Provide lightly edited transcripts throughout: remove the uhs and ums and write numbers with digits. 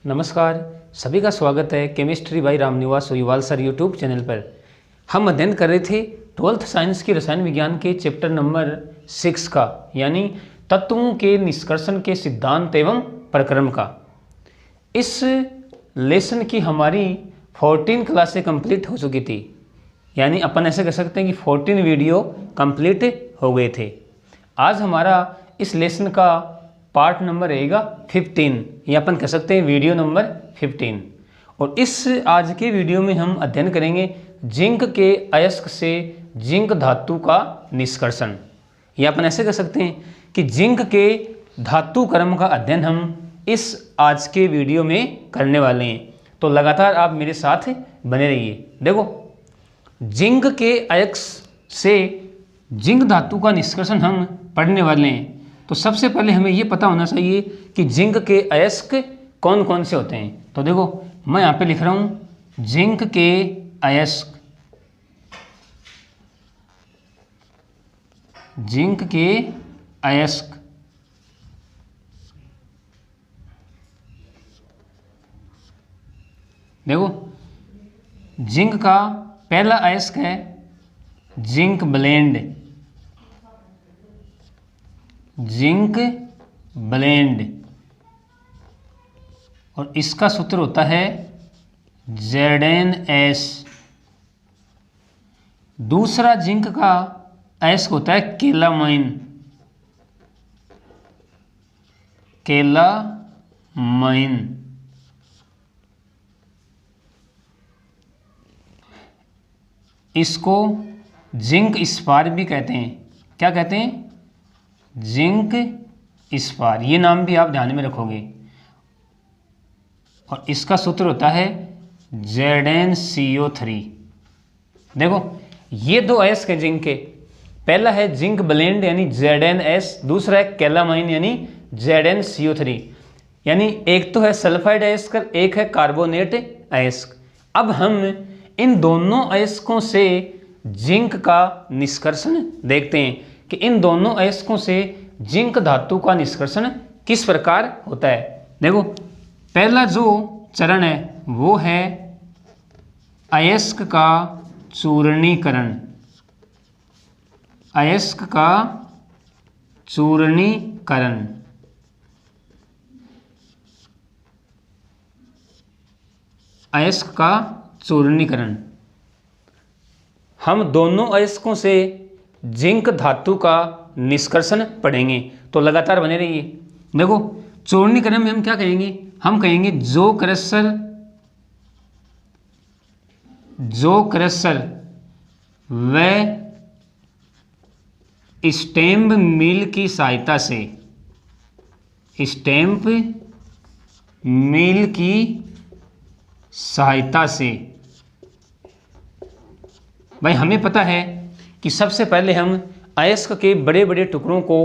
नमस्कार, सभी का स्वागत है chemistry by Ramniwas Soiwal sir YouTube channel पर। हम अध्ययन कर रहे थे 12th साइंस की रसायन विज्ञान के चैप्टर नंबर 6 का, यानी तत्वों के निष्कर्षण के सिद्धांत एवं प्रक्रम का। इस लेसन की हमारी 14 क्लासें कंप्लीट हो चुकी थी, यानी अपन ऐसे कह सकते हैं कि 14 वीडियो कंप्लीट हो गए थे। आज हमारा इस लेसन का पार्ट नंबर रहेगा 15, या अपन कह सकते हैं वीडियो नंबर 15। और इस आज के वीडियो में हम अध्ययन करेंगे जिंक के अयस्क से जिंक धातु का निष्कर्षण, या अपन ऐसे कह सकते हैं कि जिंक के धातु क्रम का अध्ययन हम इस आज के वीडियो में करने वाले हैं। तो लगातार आप मेरे साथ बने रहिए। देखो, जिंक के अयस्क से जिंक धातु का निष्कर्षण हम पढ़ने वाले हैं। तो सबसे पहले हमें ये पता होना चाहिए कि जिंक के अयस्क कौन कौन से होते हैं। तो देखो, मैं यहाँ पे लिख रहा हूँ जिंक के अयस्क। जिंक के अयस्क देखो, जिंक का पहला अयस्क है जिंक ब्लेंड। जिंक ब्लेंड, और इसका सूत्र होता है ZnS। दूसरा जिंक का अयस्क होता है केलामाइन। केलामाइन, इसको जिंक स्पार भी कहते हैं। क्या कहते हैं? Zinc spar. ये नाम भी आप ध्यान में रखोगे। और इसका सूत्र होता है ZnCO3। देखो, ये दो अयस्क है जिंक के। पहला है जिंक ब्लेंड यानी ZnS, दूसरा है कैलामाइन यानी ZnCO3। यानी एक तो है सल्फाइड अयस्क, एक है कार्बोनेट अयस्क। अब हम इन दोनों अयस्कों से जिंक का निष्कर्षण देखते हैं कि इन दोनों अयस्कों से जिंक धातु का निष्कर्षण किस प्रकार होता है। देखो, पहला जो चरण है वो है अयस्क का चूर्णीकरण। अयस्क का चूर्णीकरण। अयस्क का चूर्णीकरण। हम दोनों अयस्कों से जिंक धातु का निष्कर्षण पढ़ेंगे, तो लगातार बने रहिए। देखो, चूर्णीकरण में हम क्या कहेंगे? हम कहेंगे जो क्रशर व स्टैम्प मिल की सहायता से, स्टैम्प मिल की सहायता से, भाई हमें पता है कि सबसे पहले हम अयस्क के बड़े बड़े टुकड़ों को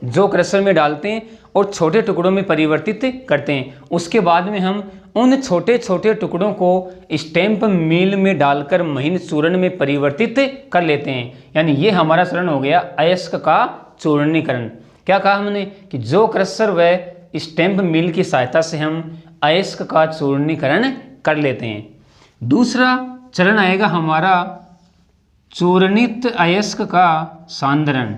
जो क्रशर में डालते हैं और छोटे टुकड़ों में परिवर्तित करते हैं। उसके बाद में हम उन छोटे छोटे टुकड़ों को स्टैम्प मिल में डालकर महीन चूर्ण में परिवर्तित कर लेते हैं। यानी ये हमारा चरण हो गया अयस्क का चूर्णीकरण। क्या कहा हमने? कि जो क्रशर व स्टैम्प मिल की सहायता से हम अयस्क का चूर्णीकरण कर लेते हैं। दूसरा चरण आएगा हमारा चूर्णित अयस्क का सांद्रण।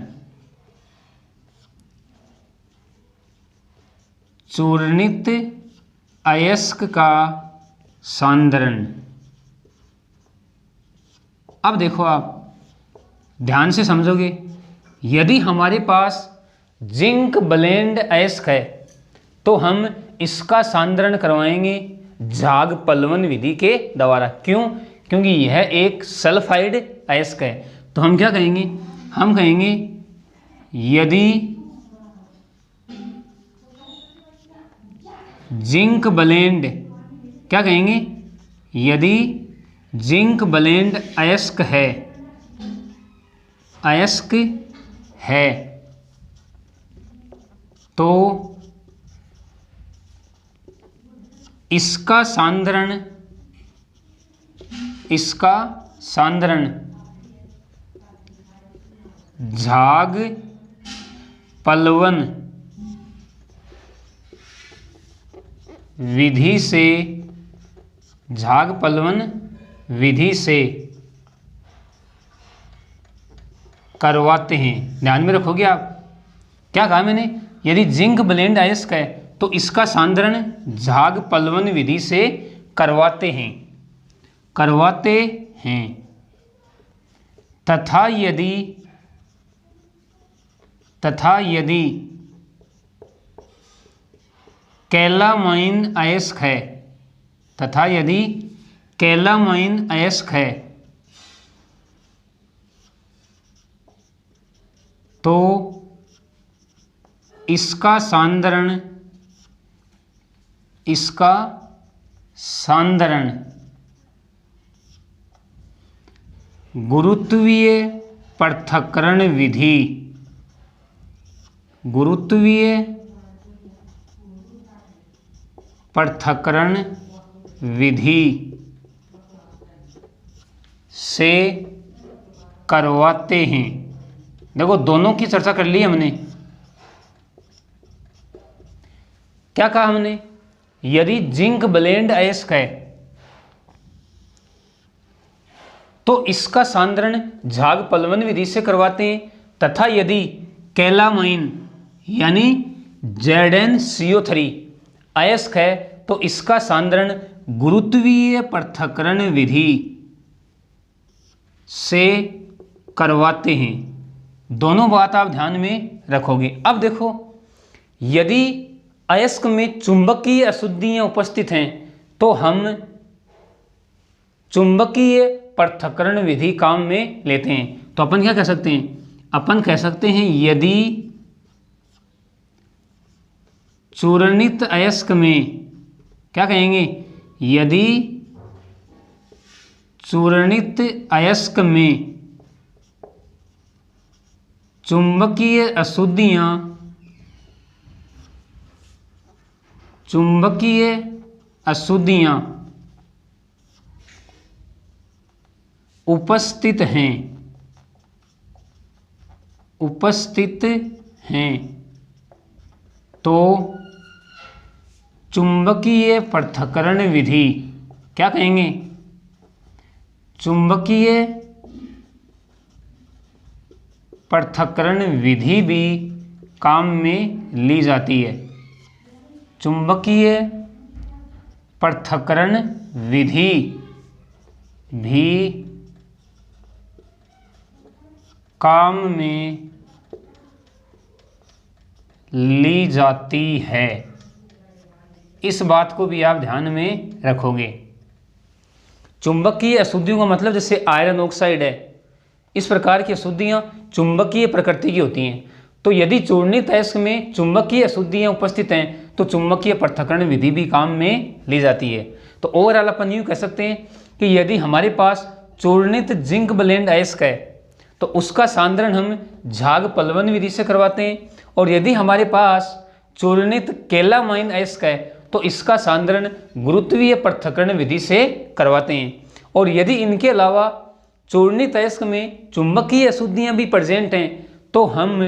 चूर्णित अयस्क का सांद्रण। अब देखो, आप ध्यान से समझोगे। यदि हमारे पास जिंक ब्लेंड अयस्क है तो हम इसका सांद्रण करवाएंगे झाग पलवन विधि के द्वारा। क्यों? क्योंकि यह एक सल्फाइड अयस्क है। तो हम क्या कहेंगे? हम कहेंगे यदि जिंक ब्लेंड, क्या कहेंगे? यदि जिंक ब्लेंड अयस्क है, अयस्क है, तो इसका सांद्रण, इसका सांद्रण झाग पलवन विधि से, झाग पलवन विधि से करवाते हैं। ध्यान में रखोगे आप, क्या कहा मैंने, यदि जिंक ब्लेंड अयस्क है तो इसका सांद्रण झाग पलवन विधि से करवाते हैं, करवाते हैं। तथा यदि कैलामाइन अयस्क है, तथा यदि कैलामाइन अयस्क है तो इसका सांद्रण गुरुत्वीय पृथक्करण विधि, गुरुत्वीय पृथक्करण विधि से करवाते हैं। देखो दोनों की चर्चा कर ली हमने। क्या कहा हमने, यदि जिंक ब्लेंड अयस्क है तो इसका सांद्रण झाग पलवन विधि से करवाते हैं, तथा यदि कैलामाइन यानी ZnCO3 अयस्क है तो इसका सांद्रण गुरुत्वीय पृथक्करण विधि से करवाते हैं। दोनों बात आप ध्यान में रखोगे। अब देखो, यदि अयस्क में चुंबकीय अशुद्धियां उपस्थित हैं तो हम चुंबकीय पृथक्करण विधि काम में लेते हैं। तो अपन क्या कह सकते हैं, अपन कह सकते हैं यदि चूर्णित अयस्क में, क्या कहेंगे, यदि चूर्णित अयस्क में चुंबकीय अशुद्धियां उपस्थित हैं तो चुंबकीय पृथक्करण विधि, क्या कहेंगे, चुंबकीय पृथक्करण विधि भी काम में ली जाती है। चुंबकीय पृथक्करण विधि भी काम में ली जाती है। इस बात को भी आप ध्यान में रखोगे। चुंबकीय अशुद्धियों का मतलब जैसे आयरन ऑक्साइड है, इस प्रकार की अशुद्धियां चुंबकीय प्रकृति की होती हैं। तो यदि चूर्णित अयस्क में चुंबकीय अशुद्धियां उपस्थित हैं तो चुंबकीय पृथक्करण विधि भी काम में ली जाती है। तो ओवरऑल अपन यूँ कह सकते हैं कि यदि हमारे पास चूर्णित जिंक ब्लेंड अयस्क है तो उसका सांद्रण हम झाग पलवन विधि से करवाते हैं, और यदि हमारे पास चूर्णित कैलामाइन अयस्क है तो इसका सांद्रण गुरुत्वीय पृथक्करण विधि से करवाते हैं। और यदि इनके अलावा चूर्णित अयस्क में चुंबकीय अशुद्धियां भी प्रेजेंट हैं तो हम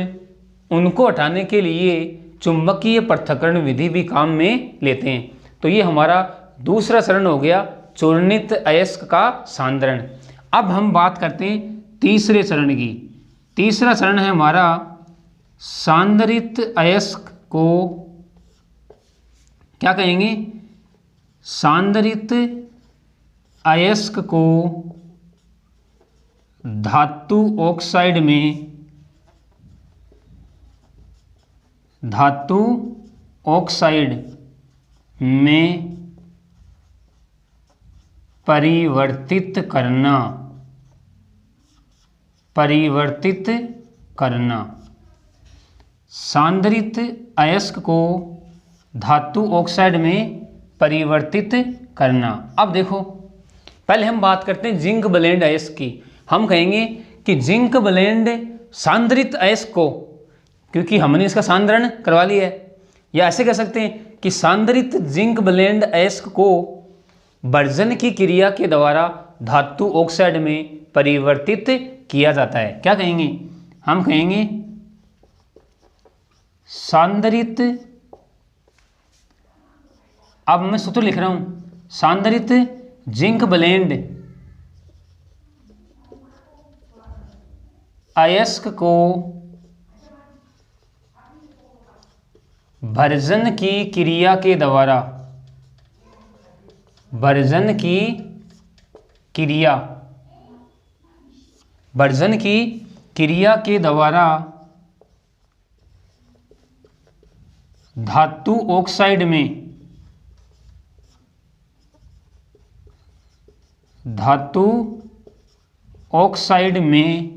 उनको हटाने के लिए चुंबकीय पृथक्करण विधि भी काम में लेते हैं। तो ये हमारा दूसरा चरण हो गया, चूर्णित अयस्क का सांद्रण। अब हम बात करते हैं तीसरे चरण की। तीसरा चरण है हमारा सांद्रित अयस्क को, क्या कहेंगे, सांद्रित अयस्क को धातु ऑक्साइड में परिवर्तित करना। सांद्रित अयस्क को धातु ऑक्साइड में परिवर्तित करना। अब देखो, पहले हम बात करते हैं जिंक ब्लेंड अयस्क की। हम कहेंगे कि जिंक ब्लेंड सांद्रित अयस्क को, क्योंकि हमने इसका सांद्रण करवा लिया है, या ऐसे कह सकते हैं कि सांद्रित जिंक ब्लेंड अयस्क को वर्जन की क्रिया के द्वारा धातु ऑक्साइड में परिवर्तित किया जाता है। क्या कहेंगे, हम कहेंगे सांद्रित अब मैं सूत्र लिख रहा हूं, सांद्रित जिंक ब्लेंड अयस्क को भर्जन की क्रिया के द्वारा, भर्जन की क्रिया, भर्जन की क्रिया के द्वारा धातु ऑक्साइड में, धातु ऑक्साइड में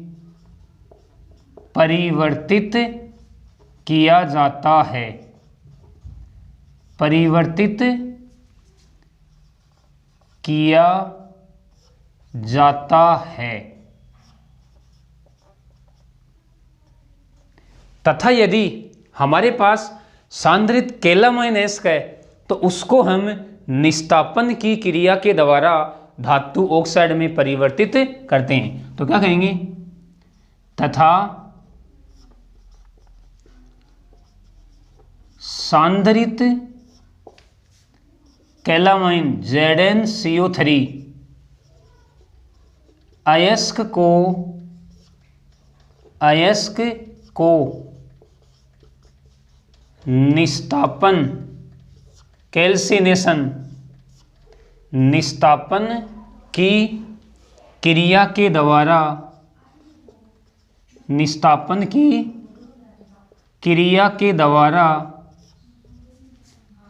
परिवर्तित किया जाता है, परिवर्तित किया जाता है। तथा यदि हमारे पास सांद्रित कैलामाइन अयस्क है तो उसको हम निस्तापन की क्रिया के द्वारा धातु ऑक्साइड में परिवर्तित करते हैं। तो क्या कहेंगे, तथा सांद्रित कैलामाइन ZnCO3 अयस्क को निस्तापन, कैल्सिनेशन, निस्तापन की क्रिया के द्वारा, निस्तापन की क्रिया के द्वारा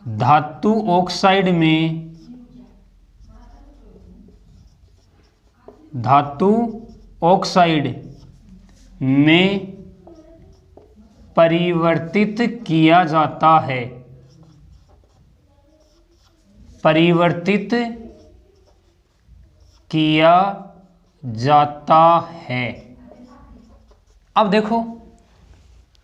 धातु ऑक्साइड में, धातु ऑक्साइड में परिवर्तित किया जाता है, परिवर्तित किया जाता है। अब देखो,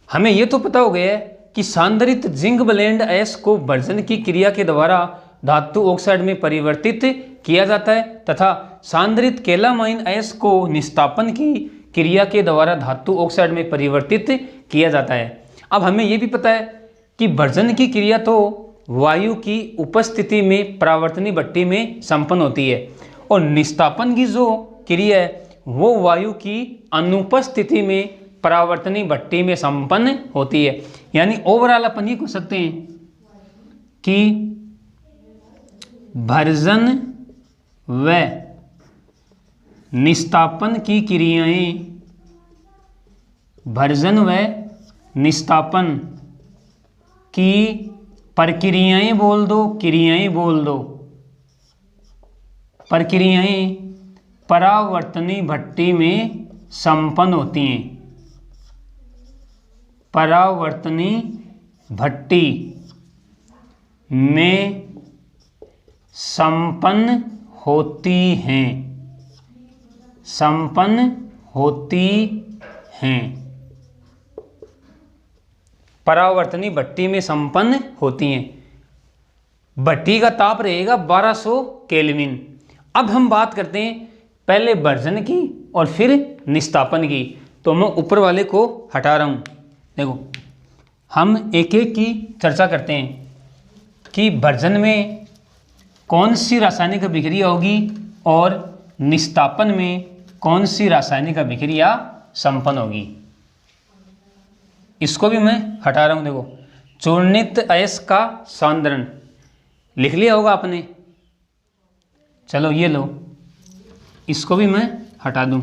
हमें यह तो पता हो गया है कि सांद्रित जिंक ब्लेंड अयस्क को भर्जन की क्रिया के द्वारा धातु ऑक्साइड में परिवर्तित किया जाता है तथा सांद्रित कैलामाइन अयस्क को निस्तापन की क्रिया के द्वारा धातु ऑक्साइड में परिवर्तित किया जाता है। अब हमें यह भी पता है कि भर्जन की क्रिया तो वायु की उपस्थिति में परावर्तनी भट्टी में संपन्न होती है और निस्तापन की जो क्रिया है वो वायु की अनुपस्थिति में परावर्तनी भट्टी में संपन्न होती है। यानी ओवरऑल अपन ये कह सकते हैं कि भर्जन व निस्तापन की क्रियाएं, भर्जन व निस्तापन की प्रक्रियाएं बोल दो, क्रियाएं बोल दो, प्रक्रियाएं परावर्तनी भट्टी में संपन्न होती हैं, परावर्तनी भट्टी में संपन्न होती हैं, संपन्न होती हैं, परावर्तनी भट्टी में संपन्न होती हैं। भट्टी का ताप रहेगा 1200 केल्विन। अब हम बात करते हैं पहले भर्जन की और फिर निस्तापन की। तो मैं ऊपर वाले को हटा रहा हूँ। देखो, हम एक एक की चर्चा करते हैं कि भर्जन में कौन सी रासायनिक अभिक्रिया होगी और निस्तापन में कौन सी रासायनिक अभिक्रिया संपन्न होगी। इसको भी मैं हटा रहा हूँ। देखो, चूर्णित अयस्क का सांद्रण लिख लिया होगा आपने। चलो ये लो, इसको भी मैं हटा दूं।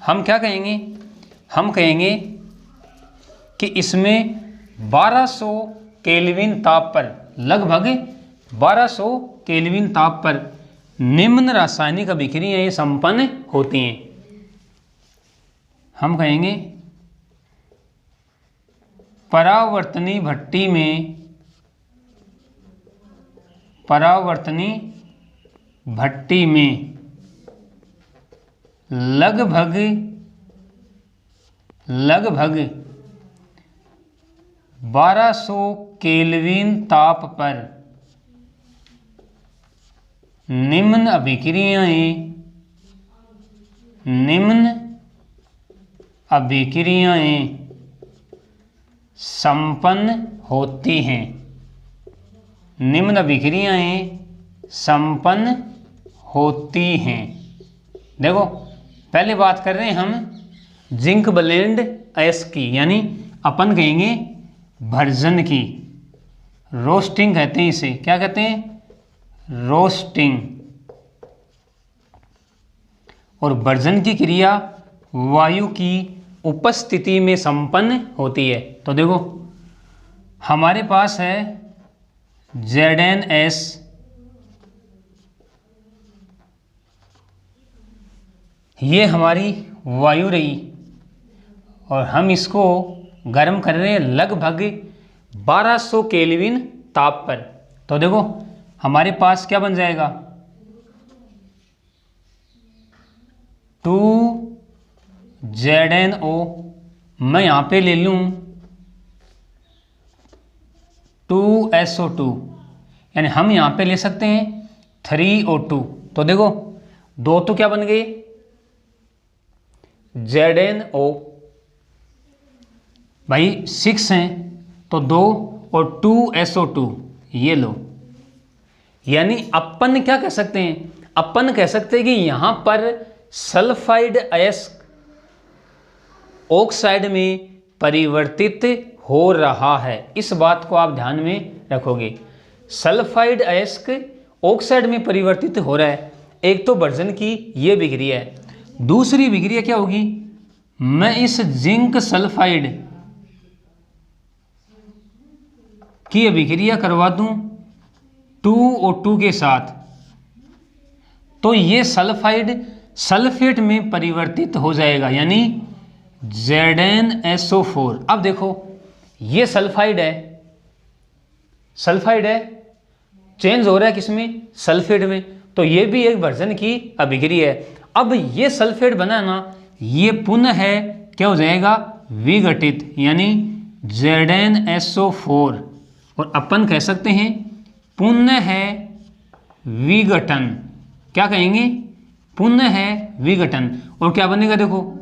हम क्या कहेंगे, हम कहेंगे कि इसमें 1200 केल्विन ताप पर, लगभग 1200 केल्विन ताप पर निम्न रासायनिक अभिक्रियाएं संपन्न होती हैं। हम कहेंगे परावर्तनी भट्टी में, परावर्तनी भट्टी में लगभग 1200 केल्विन ताप पर निम्न अभिक्रियाएं निम्न अभिक्रियाएं संपन्न होती हैं। निम्न अभिक्रियाएं संपन्न होती हैं। देखो पहले बात कर रहे हैं हम जिंक ब्लेंड अयस्क की, यानी अपन कहेंगे भर्जन की, रोस्टिंग कहते हैं इसे। क्या कहते हैं? रोस्टिंग। और भर्जन की क्रिया वायु की उपस्थिति में संपन्न होती है। तो देखो हमारे पास है ZnS, ये हमारी वायु रही और हम इसको गर्म कर रहे हैं लगभग 1200 केल्विन ताप पर। तो देखो हमारे पास क्या बन जाएगा, 2ZnO, मैं यहाँ पे ले लूँ 2SO2, यानी हम यहाँ पे ले सकते हैं 3O2। तो देखो दो तो क्या बन गए, ZnO भाई 6 हैं तो 2 और 2SO2 ये लो। यानी अपन क्या कह सकते हैं, अपन कह सकते हैं कि यहाँ पर सल्फाइड अयस्क ऑक्साइड में परिवर्तित हो रहा है। इस बात को आप ध्यान में रखोगे, सल्फाइड अयस्क ऑक्साइड में परिवर्तित हो रहा है। एक तो भर्जन की ये अभिक्रिया है, दूसरी अभिक्रिया क्या होगी, मैं इस जिंक सल्फाइड की अभिक्रिया करवा दूं 2O2 के साथ, तो ये सल्फाइड सल्फेट में परिवर्तित हो जाएगा, यानी ZnSO4। अब देखो ये सल्फाइड है, सल्फाइड है, चेंज हो रहा है किसमें, सल्फेट में, तो ये भी एक भर्जन की अभिक्रिया है। अब ये सल्फेट बना ना, ये पुनः है क्या हो जाएगा, विघटित, यानी ZnSO4, और अपन कह सकते हैं पुनः है विघटन। क्या कहेंगे, पुनः है विघटन। और क्या बनेगा, देखो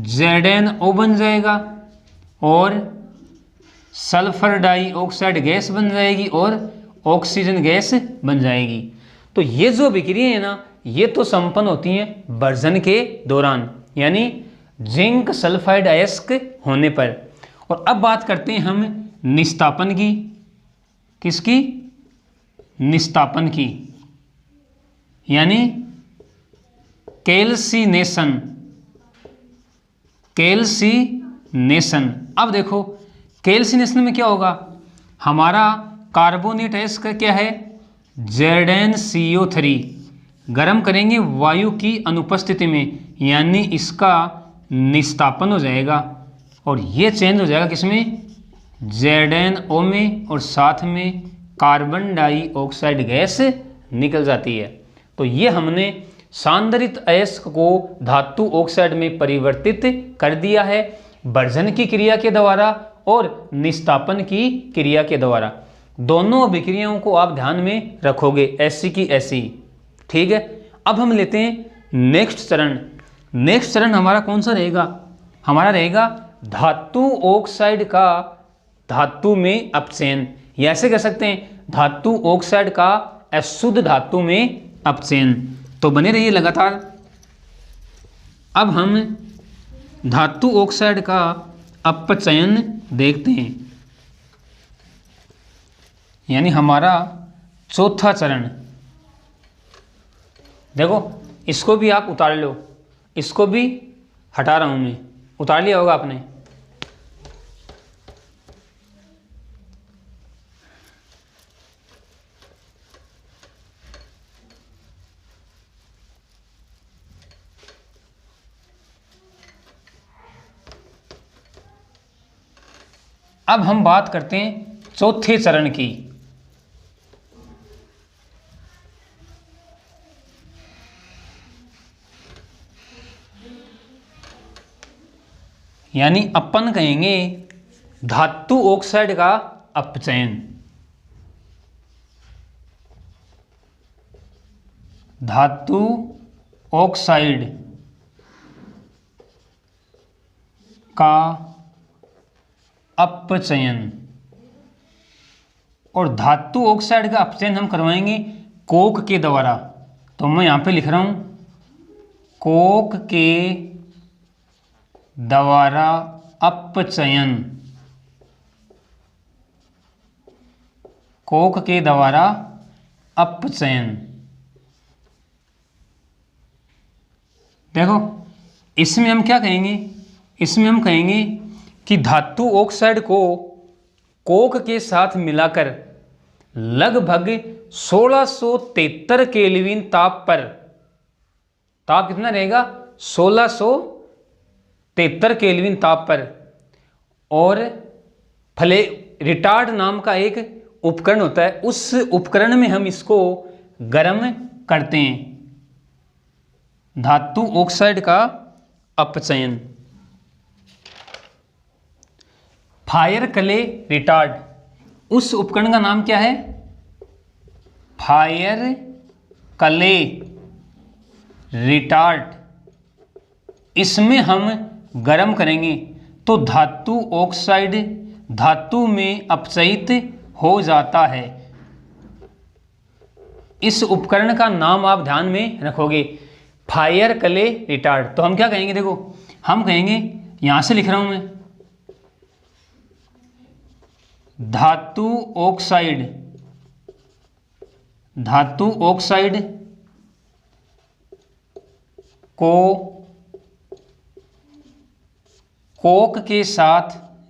ZnO बन जाएगा और सल्फर डाइऑक्साइड गैस बन जाएगी और ऑक्सीजन गैस बन जाएगी। तो ये जो अभिक्रिया है ना, ये तो संपन्न होती हैं भर्जन के दौरान, यानी जिंक सल्फाइड अयस्क होने पर। और अब बात करते हैं हम निस्तापन की। किसकी, निस्तापन की, यानी कैल्सिनेशन। कैल्सिनेशन, अब देखो कैल्सिनेशन में क्या होगा, हमारा कार्बोनेट अयस्क क्या है, ZnCO3, गर्म करेंगे वायु की अनुपस्थिति में, यानी इसका निस्तापन हो जाएगा और ये चेंज हो जाएगा किसमें, ZnO में, और साथ में कार्बन डाइऑक्साइड गैस निकल जाती है। तो ये हमने सांद्रित अयस्क को धातु ऑक्साइड में परिवर्तित कर दिया है भर्जन की क्रिया के द्वारा और निस्तापन की क्रिया के द्वारा। दोनों अभिक्रियाओं को आप ध्यान में रखोगे, ऐसी की ऐसी, ठीक है। अब हम लेते हैं नेक्स्ट चरण। नेक्स्ट चरण हमारा कौन सा रहेगा, हमारा रहेगा धातु ऑक्साइड का धातु में अपचयन, या ऐसे कह सकते हैं धातु ऑक्साइड का अशुद्ध धातु में अपचयन। तो बने रहिए लगातार। अब हम धातु ऑक्साइड का अपचयन देखते हैं, यानी हमारा चौथा चरण। देखो इसको भी आप उतार लो, इसको भी हटा रहा हूं मैं, उतार लिया होगा आपने। अब हम बात करते हैं चौथे चरण की। यानी अपन कहेंगे धातु ऑक्साइड का अपचयन। धातु ऑक्साइड का अपचयन, और धातु ऑक्साइड का अपचयन हम करवाएंगे कोक के द्वारा। तो मैं यहाँ पे लिख रहा हूँ कोक के द्वारा अपचयन, कोक के द्वारा अपचयन। देखो इसमें हम क्या कहेंगे, इसमें हम कहेंगे कि धातु ऑक्साइड को कोक के साथ मिलाकर लगभग 1673 केल्विन ताप पर, ताप कितना रहेगा 1673 केल्विन ताप पर, और रिटार्ड नाम का एक उपकरण होता है, उस उपकरण में हम इसको गर्म करते हैं। धातु ऑक्साइड का अपचयन। फायर क्ले रिटार्ड, उस उपकरण का नाम क्या है, फायर क्ले रिटार्ड। इसमें हम गर्म करेंगे तो धातु ऑक्साइड धातु में अपचयित हो जाता है। इस उपकरण का नाम आप ध्यान में रखोगे, फायर क्ले रिटार्ड। तो हम क्या कहेंगे, देखो हम कहेंगे, यहां से लिख रहा हूं मैं, धातु ऑक्साइड, धातु ऑक्साइड को कोक के साथ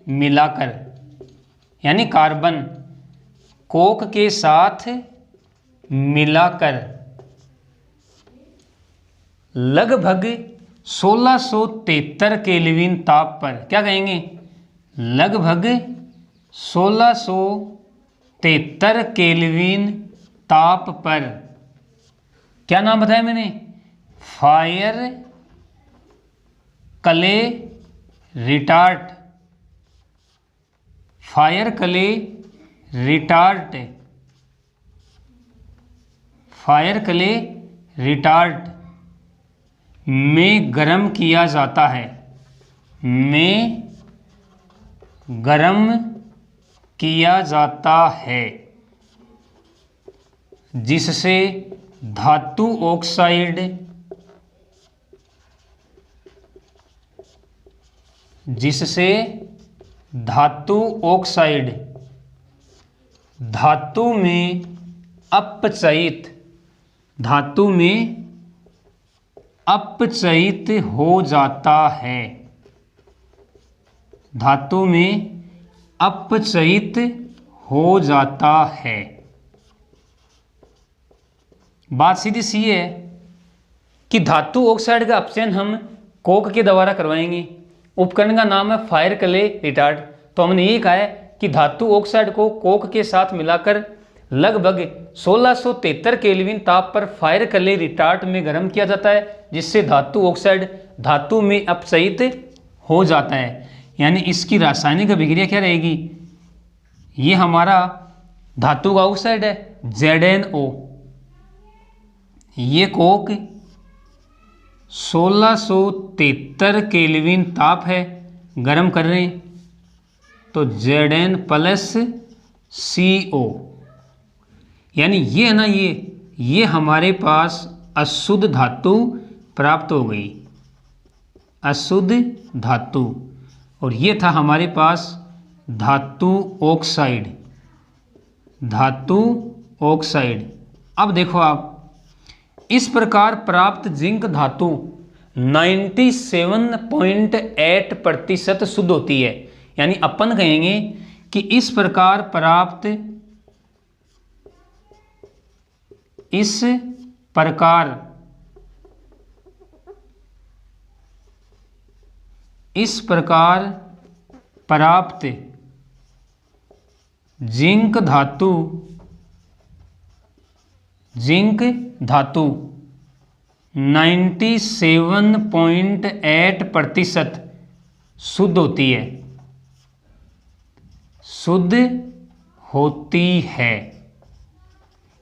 मिलाकर, यानी कार्बन कोक के साथ मिलाकर लगभग 1673 केल्विन ताप पर, क्या कहेंगे, लगभग 1673 केल्विन ताप पर, क्या नाम बताया मैंने, fire clay retort, fire clay retort, fire clay retort में गर्म किया जाता है, में गर्म किया जाता है, जिससे धातु ऑक्साइड, जिससे धातु ऑक्साइड धातु में अपचयित, धातु में अपचयित हो जाता है, धातु में अपचयित हो जाता है। बात सीधी सी है कि धातु ऑक्साइड का अपचयन हम कोक के द्वारा करवाएंगे, उपकरण का नाम है फायर क्ले रिटार्ड। तो हमने ये कहा है कि धातु ऑक्साइड को कोक के साथ मिलाकर लगभग 1673 केल्विन ताप पर फायर क्ले रिटार्ट में गर्म किया जाता है, जिससे धातु ऑक्साइड धातु में अपचयित हो जाता है। यानी इसकी रासायनिक अभिक्रिया क्या रहेगी, ये हमारा धातु का ऑक्साइड है ZnO, ये कोक 1673 केल्विन ताप है, गर्म कर रहे हैं, तो Zn प्लस CO, यानी ये है ना, ये हमारे पास अशुद्ध धातु प्राप्त हो गई, अशुद्ध धातु, और ये था हमारे पास धातु ऑक्साइड, धातु ऑक्साइड। अब देखो आप, इस प्रकार प्राप्त जिंक धातु 97.8% शुद्ध होती है। यानी अपन कहेंगे कि इस प्रकार प्राप्त, इस प्रकार प्राप्त जिंक धातु 97.8% शुद्ध होती है, शुद्ध होती है।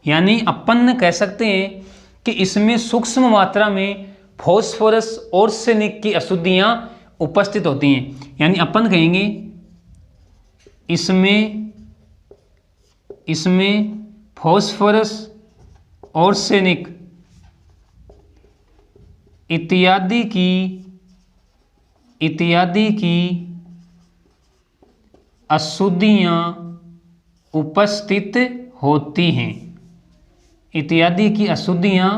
यानी अपन कह सकते हैं कि इसमें सूक्ष्म मात्रा में फॉस्फोरस, आर्सेनिक की अशुद्धियां उपस्थित होती हैं। यानी अपन कहेंगे इसमें फॉस्फोरस, आर्सेनिक इत्यादि की अशुद्धियाँ उपस्थित होती हैं, इत्यादि की अशुद्धियाँ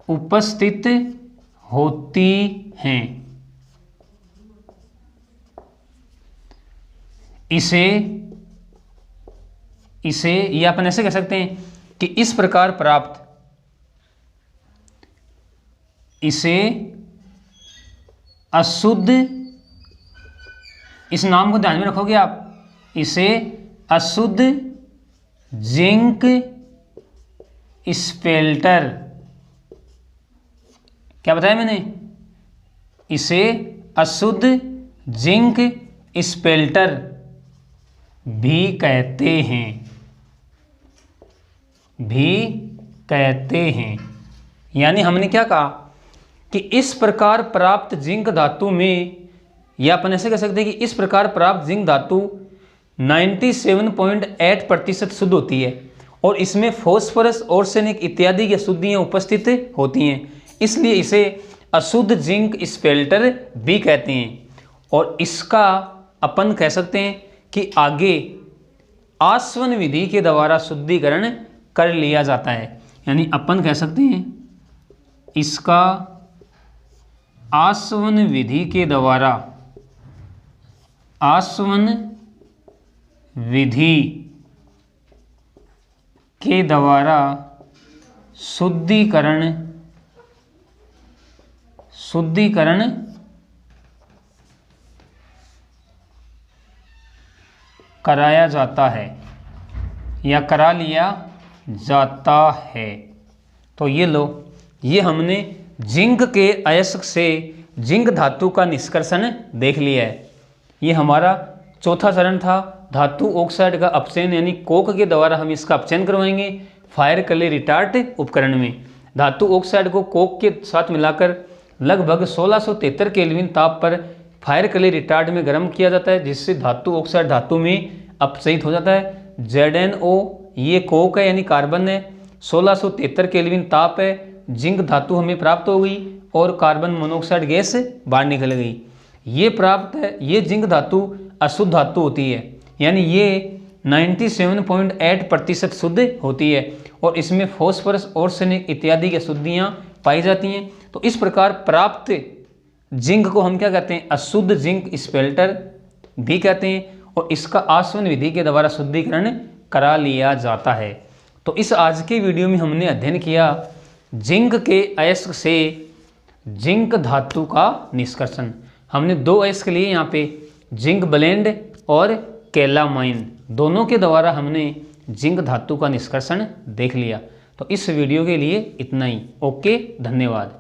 उपस्थित होती हैं। इसे या अपन ऐसे कह सकते हैं कि इस प्रकार प्राप्त, इसे अशुद्ध, इस नाम को ध्यान में रखोगे आप, इसे अशुद्ध जिंक स्पेल्टर, क्या बताया मैंने, इसे अशुद्ध जिंक स्पेल्टर भी कहते हैं। यानी हमने क्या कहा कि इस प्रकार प्राप्त जिंक धातु में, या अपन ऐसे कह सकते हैं कि इस प्रकार प्राप्त जिंक धातु 97.8% शुद्ध होती है और इसमें फॉस्फोरस, आर्सेनिक इत्यादि की अशुद्धियाँ उपस्थित होती हैं, इसलिए इसे अशुद्ध जिंक स्पेल्टर भी कहते हैं। और इसका अपन कह सकते हैं कि आगे आसवन विधि के द्वारा शुद्धिकरण कर लिया जाता है। यानी अपन कह सकते हैं इसका आसवन विधि के द्वारा, आसवन विधि के द्वारा शुद्धिकरण कराया जाता है या करा लिया जाता है। तो ये लो, ये हमने जिंक के अयस्क से जिंक धातु का निष्कर्षण देख लिया है। ये हमारा चौथा चरण था, धातु ऑक्साइड का अपचयन, यानी कोक के द्वारा हम इसका अपचयन करवाएंगे फायर क्ले रिटार्ट उपकरण में। धातु ऑक्साइड को कोक के साथ मिलाकर लगभग 1673 केल्विन ताप पर फायर क्ले रिटार्ड में गर्म किया जाता है, जिससे धातु ऑक्साइड धातु में अपचयित हो जाता है। ZnO ये कोक है यानी कार्बन है, 1673 केल्विन ताप है, जिंक धातु हमें प्राप्त हो गई और कार्बन मोनोऑक्साइड गैस बाहर निकल गई। ये प्राप्त है, ये जिंक धातु अशुद्ध धातु होती है, यानी ये 97.8% शुद्ध होती है और इसमें फॉस्फोरस, आर्सेनिक इत्यादि की अशुद्धियाँ पाई जाती हैं। तो इस प्रकार प्राप्त जिंक को हम क्या कहते हैं, अशुद्ध जिंक स्पेल्टर भी कहते हैं और इसका आसवन विधि के द्वारा शुद्धिकरण करा लिया जाता है। तो इस आज के वीडियो में हमने अध्ययन किया जिंक के अयस्क से जिंक धातु का निष्कर्षण। हमने 2 अयस्क लिए यहाँ पे, जिंक ब्लेंड और कैलामाइन, दोनों के द्वारा हमने जिंक धातु का निष्कर्षण देख लिया। तो इस वीडियो के लिए इतना ही। ओके, धन्यवाद।